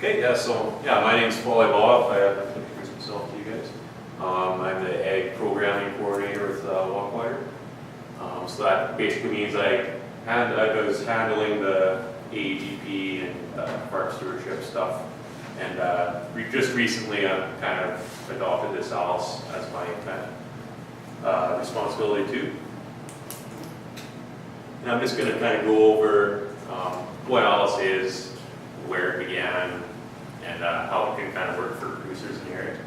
Okay, my name's Paul Boff. I have to introduce myself to you guys. I'm the Ag Programming Coordinator with WUQWATR. So that basically means I was handling the AEGP and farm stewardship stuff. And just recently kind of adopted this ALICE as my kind of responsibility too. And I'm just going to kind of go over what ALICE is, where it began, and how it can kind of work for producers in the area.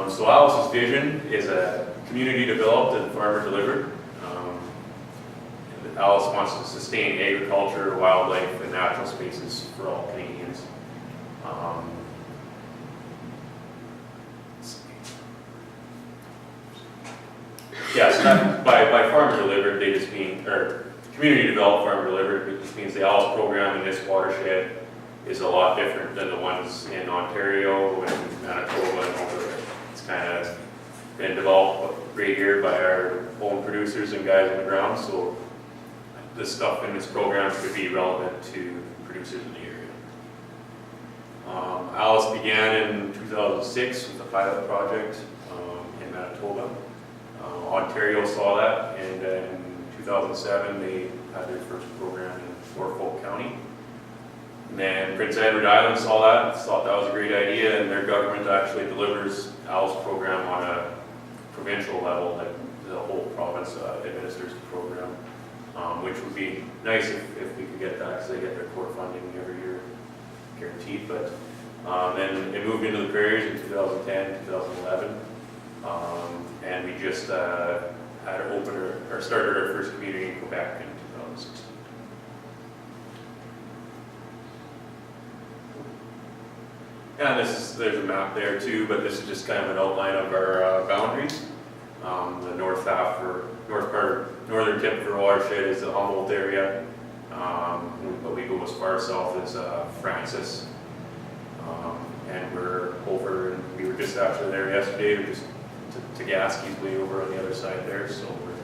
So ALICE's vision is a community developed and farmer delivered. ALICE wants to sustain agriculture, wildlife, and natural spaces for all Canadians. So that, by farmer delivered, they just mean, or community developed farmer delivered, it just means the ALICE program in this watershed is a lot different than the ones in Ontario and Manitoba and Alberta. It's kind of been developed right here by our own producers and guys on the ground, so this stuff in this program could be relevant to producers in the area. ALICE began in 2006 with a pilot project in Manitoba. Ontario saw that, and in 2007 they had their first program in Norfolk County. And then Prince Edward Island saw that, thought that was a great idea, and their government actually delivers ALICE program on a provincial level, like the whole province administers the program, which would be nice if we could get that, because they get their core funding every year, guaranteed. But then it moved into the prairies in 2010, 2011, and we just had to started our first community in Quebec in 2016. And there's a map there too, but this is just kind of an outline of our boundaries. The northern tip of our watershed is the Humboldt area, but we go as far south as Francis. And we're over, and we were just actually there yesterday, we just to Gaskey's way over on the other side there, so we're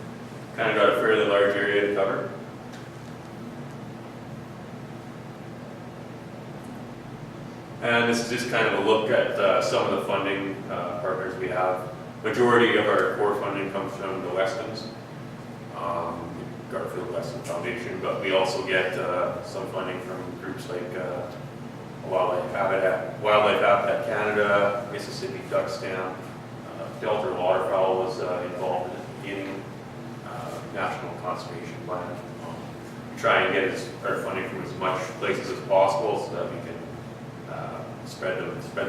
kind of got a fairly large area to cover. And this is just kind of a look at some of the funding partners we have. Majority of our core funding comes from the Westons, Garfield Weston Foundation, but we also get some funding from groups like Wildlife Habitat Canada, Mississippi Duck Stamp, Delta Waterfowl was involved in the beginning, National Conservation Plan. We try and get our funding from as much places as possible so that we can spread the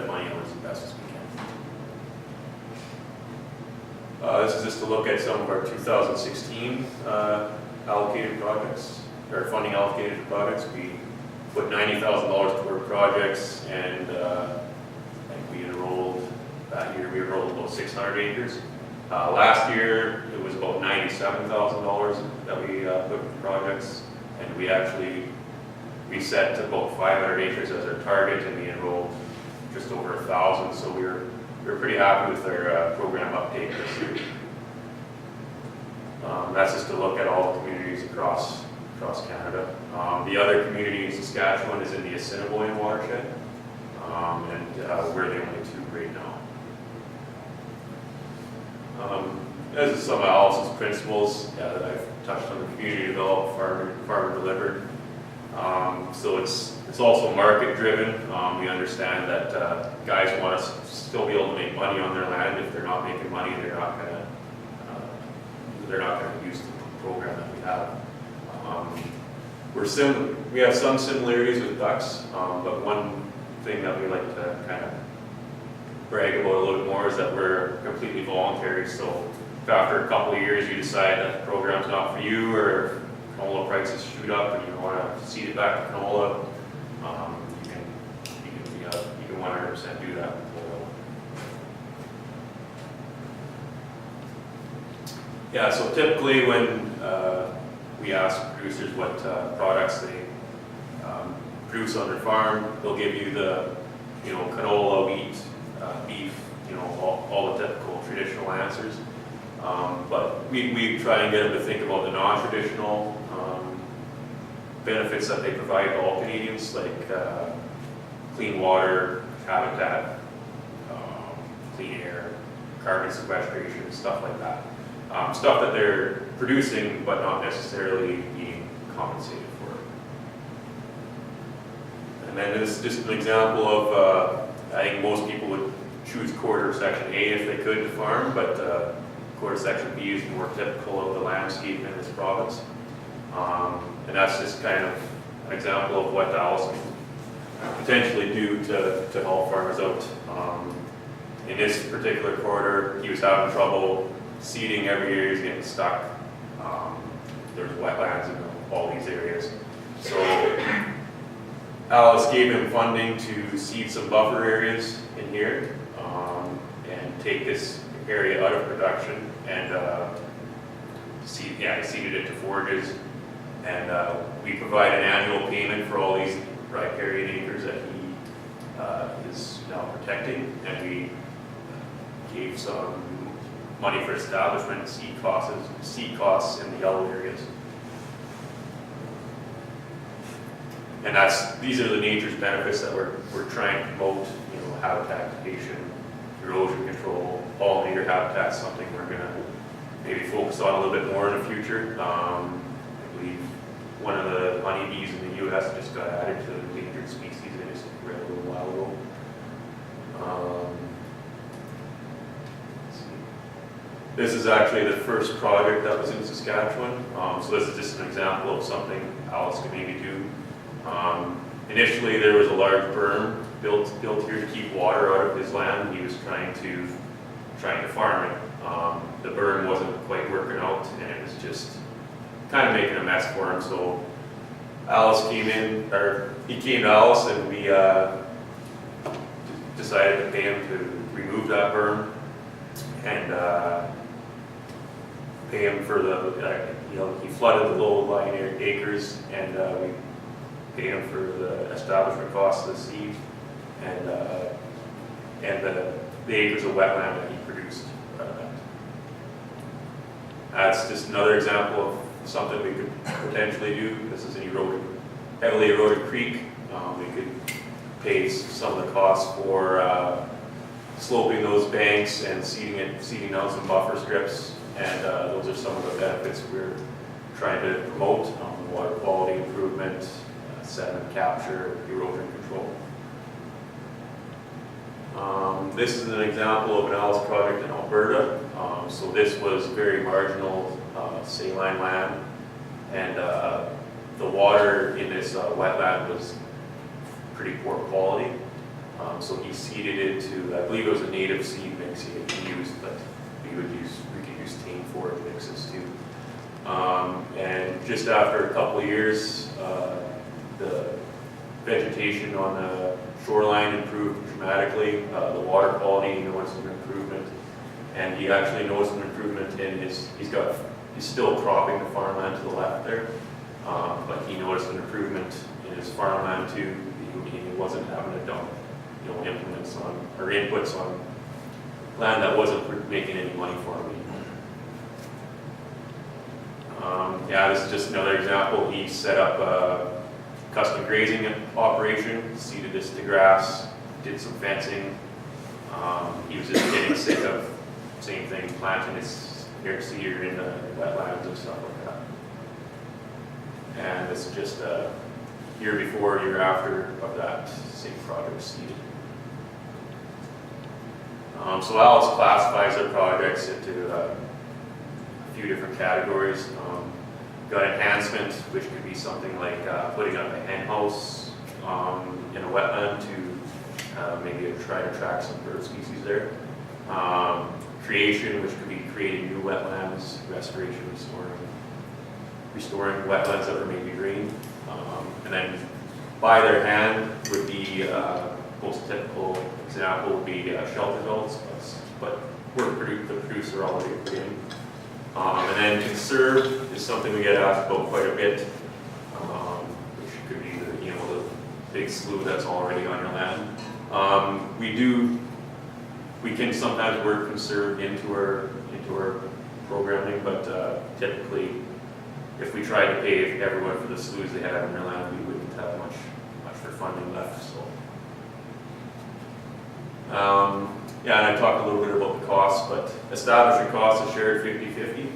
money out as best as we can. This is just a look at some of our 2016 allocated projects, or funding allocated to projects. We put $90,000 toward projects, and I think we enrolled, that year we enrolled about 600 acres. Last year it was about $97,000 that we put in projects, and we set about 500 acres as our target, and we enrolled just over 1,000, so we were pretty happy with our program uptake this year. That's just a look at all the communities across Canada. The other community in Saskatchewan is in the Assiniboine watershed, and we're the only two right now. This is some of ALICE's principles that I've touched on: the community developed, farmer delivered. So it's also market driven. We understand that guys want to still be able to make money on their land. If they're not making money, they're not going to use the program that we have. We have some similarities with ducks, but one thing that we like to kind of brag about a little bit more is that we're completely voluntary. So if after a couple of years you decide that the program's not for you, or canola prices shoot up and you want to seed it back to canola, you can 100% do that. Yeah, so typically when we ask producers what products they produce on their farm, they'll give you the, canola, wheat, beef, all the typical traditional answers. But we try and get them to think about the non-traditional benefits that they provide to all Canadians, like clean water, habitat, clean air, carbon sequestration, stuff like that. Stuff that they're producing but not necessarily being compensated for. And then this is just an example of, I think most people would choose quarter section A if they could to farm, but quarter section B is more typical of the landscape in this province. And that's just kind of an example of what Alice can potentially do to help farmers out. In this particular quarter, he was having trouble seeding every year, he's getting stuck. There's wetlands in all these areas. So Alice gave him funding to seed some buffer areas in here and take this area out of production and he seeded it to forages. And we provide an annual payment for all these riparian acres that he is now protecting, and we gave some money for establishment, seed costs in the yellow areas. And these are the nature's benefits that we're trying to promote, habitat creation, erosion control, pollinator habitat, something we're gonna maybe focus on a little bit more in the future. I believe one of the honeybees in the US just got added to the endangered species I just read a little while ago. This is actually the first project that was in Saskatchewan. So this is just an example of something Alice could maybe do. Initially there was a large berm built here to keep water out of his land. He was trying to farm it. The berm wasn't quite working out and it was just kind of making a mess for him. So he came to Alice and we decided to pay him to remove that berm and pay him for he flooded the low-lying acres and we paid him for the establishment costs of the seed and the acres of wetland that he produced. That's just another example of something we could potentially do. This is an heavily eroded creek. We could pay some of the costs for sloping those banks and seeding out some buffer strips. And those are some of the benefits we're trying to promote: water quality improvement, sediment capture, erosion control. This is an example of an Alice project in Alberta. So this was very marginal saline land, and the water in this wetland was pretty poor quality. So he seeded it to, I believe it was a native seed mix he used, but we could use tame forage mixes too. And just after a couple of years, the vegetation on the shoreline improved dramatically. The water quality noticed an improvement, and he actually noticed an improvement in he's still cropping the farmland to the left there, but he noticed an improvement in his farmland too. He wasn't having to dump inputs on land that wasn't making any money for him. This is just another example. He set up a custom grazing operation, seeded this to grass, did some fencing. He was just getting sick of, same thing, planting his cedar in the wetlands and stuff like that. And this is just a year before, year after of that same project seeded. So Alice classifies our projects into a few different categories. Got enhancement, which could be something like putting up a hen house in a wetland to maybe try to attract some bird species there. Creation, which could be creating new wetlands. Restoration, restoring wetlands that were maybe drained. And then by their hand would be most typical example would be shelter zones, but work the producer already put in. And then conserve is something we get asked about quite a bit, which could be the big slough that's already on your land. We can sometimes work conserve into our programming, but typically, if we tried to pay everyone for the sloughs they had on their land, we wouldn't have much for funding left. So Yeah, and I talked a little bit about the costs, but establishment costs are shared 50-50.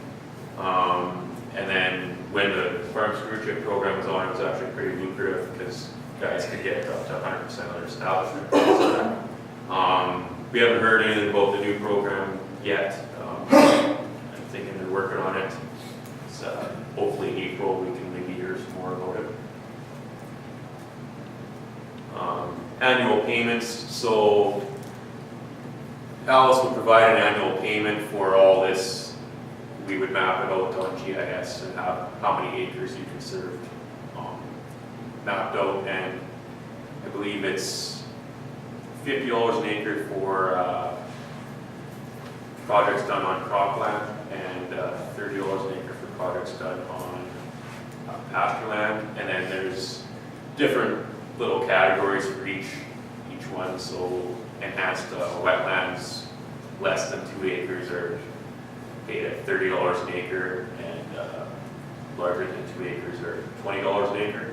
And then when the farm stewardship program was on, it was actually pretty lucrative because guys could get up to 100% of their establishment costs. We haven't heard anything about the new program yet. I'm thinking they're working on it. So hopefully April we can maybe hear some more about it. Annual payments. So Alice would provide an annual payment for all this. We would map it out on GIS and have how many acres you conserved mapped out, and I believe it's $50 an acre for projects done on cropland and $30 an acre for projects done on pasture land, and then there's different little categories for each one. So enhanced wetlands less than 2 acres are paid at $30 an acre, and larger than 2 acres are $20 an acre.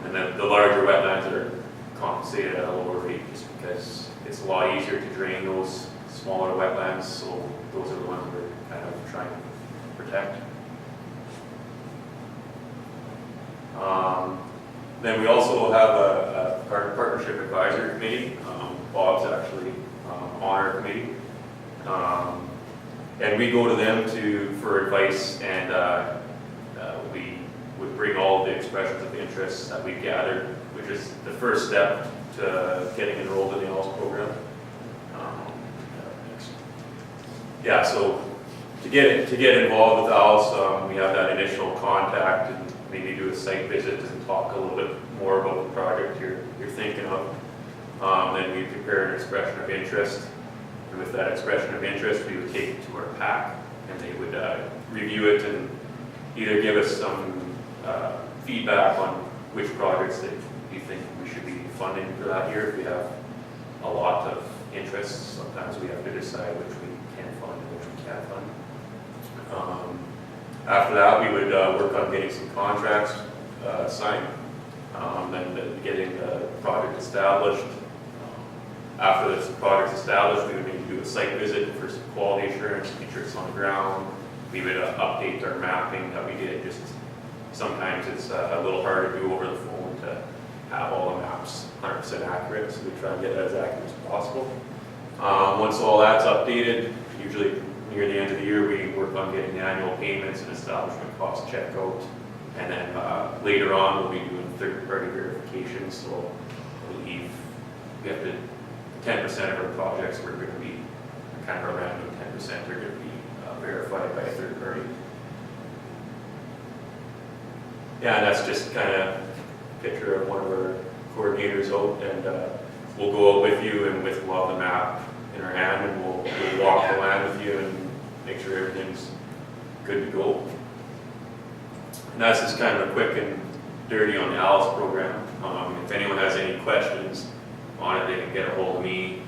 And then the larger wetlands are compensated at a lower rate just because it's a lot easier to drain those smaller wetlands, so those are the ones we're kind of trying to protect. Then we also have a partnership advisory committee. Bob's actually on our committee. And we go to them for advice, and we would bring all the expressions of interest that we've gathered, which is the first step to getting enrolled in the ALS program. Yeah, so to get involved with ALS, we have that initial contact and maybe do a site visit and talk a little bit more about the project you're thinking of. Then we prepare an expression of interest. And with that expression of interest, we would take it to our PAC, and they would review it and either give us some feedback on which projects that you think we should be funding for that year. If we have a lot of interest, sometimes we have to decide which we can fund and which we can't fund. After that, we would work on getting some contracts signed, and getting the project established. After this project's established, we would maybe do a site visit for some quality assurance, make sure it's on the ground. We would update our mapping that we did. Just sometimes it's a little hard to do over the phone to have all the maps 100% accurate, so we try and get that as accurate as possible. Once all that's updated, usually near the end of the year, we work on getting the annual payments and establishment cost checkout. And then later on, we'll be doing third-party verifications. So I believe we have to 10% of our projects we're going to be kind of a random 10% are going to be verified by a third party. Yeah, and that's just kind of a picture of one of our coordinators out, and we'll go out with you and we'll have the map in our hand, and we'll walk the land with you and make sure everything's good to go. And that's just kind of a quick and dirty on the ALS program. If anyone has any questions on it, they can get a hold of me.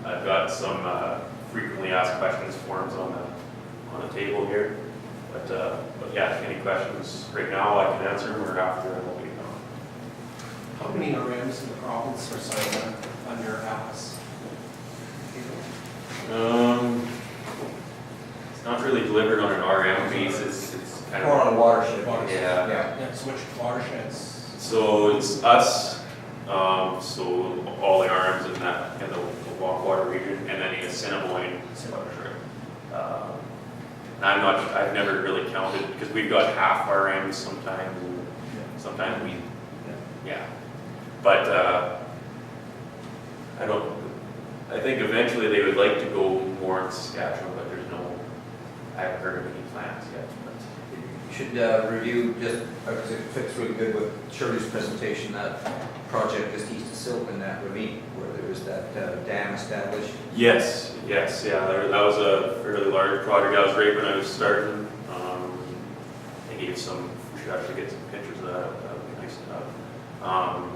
I've got some frequently asked questions forms on the table here. But yeah, any questions right now, I can answer them, or after I will be gone. How many RMs in the province are signed under ALS? It's not really delivered on an RM basis. It's kind Or of on a watershed. Yeah. Yeah, so which watersheds? So it's us. So all the RMs in the WUQWATR region, and then the Assiniboine. I've never really counted because we've got half RMs sometimes. Sometimes we, yeah. But I think eventually they would like to go more in Saskatchewan, but I haven't heard of any plans yet. But You should review just, because it fits really good with Shirley's presentation, that project just east of Silk in that ravine, where there was that dam established. yes, yeah, that was a fairly large project. That was right when I was starting. I gave some, we should actually get some pictures of that. That would be nice to have.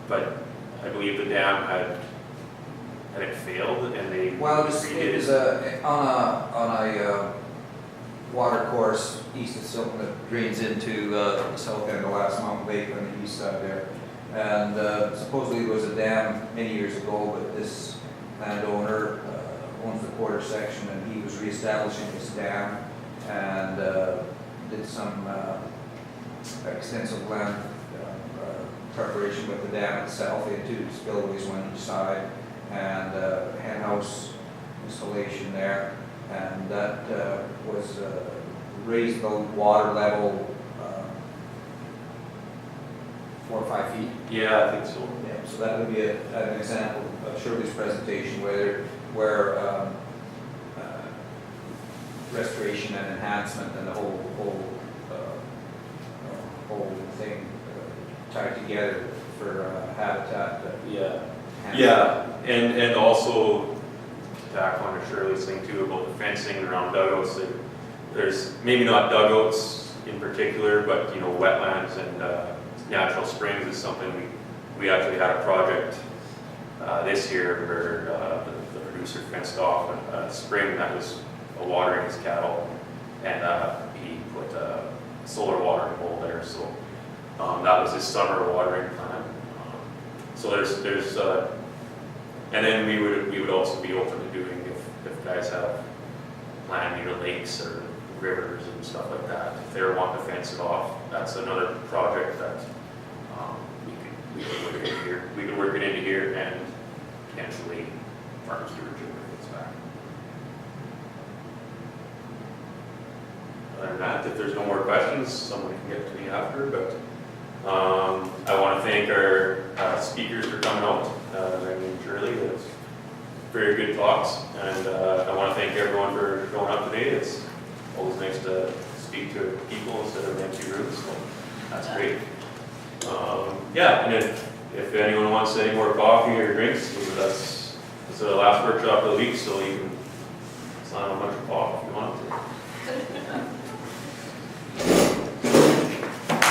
But I believe the dam had it failed, and they Well, it was redid on a water course east of Silk that drains into the south end of Last Mountain Lake on the east side there. And supposedly there was a dam many years ago, but this landowner owns the quarter section, and he was reestablishing this dam and did some extensive land preparation with the dam itself. He had 2 spillways on each side and hen house installation there, and that was raised the water level 4 or 5 feet. Yeah, I think so. Yeah, so that would be an example of Shirley's presentation where restoration and enhancement and the whole thing tied together for habitat. Yeah. Yeah, and also back on to Shirley's thing too about the fencing around dugouts. There's maybe not dugouts in particular, but you know, wetlands and natural springs is something we actually had a project this year where the producer fenced off a spring that was watering his cattle, and he put a solar watering hole there. So that was his summer watering plan. So there's and then we would also be open to doing if guys have land near lakes or rivers and stuff like that. If they want to fence it off, that's another project that we could work in here. We could work it into here and potentially farm stewardship if it's back. Other than that, if there's no more questions, someone can get to me after. But I want to thank our speakers for coming out. And Shirley, that's very good talks. And I want to thank everyone for showing up today. It's always nice to speak to people instead of empty rooms. So that's great. Yeah, and if anyone wants any more coffee or drinks, that's the last workshop of the week, so you can sign a bunch of coffee if you want to.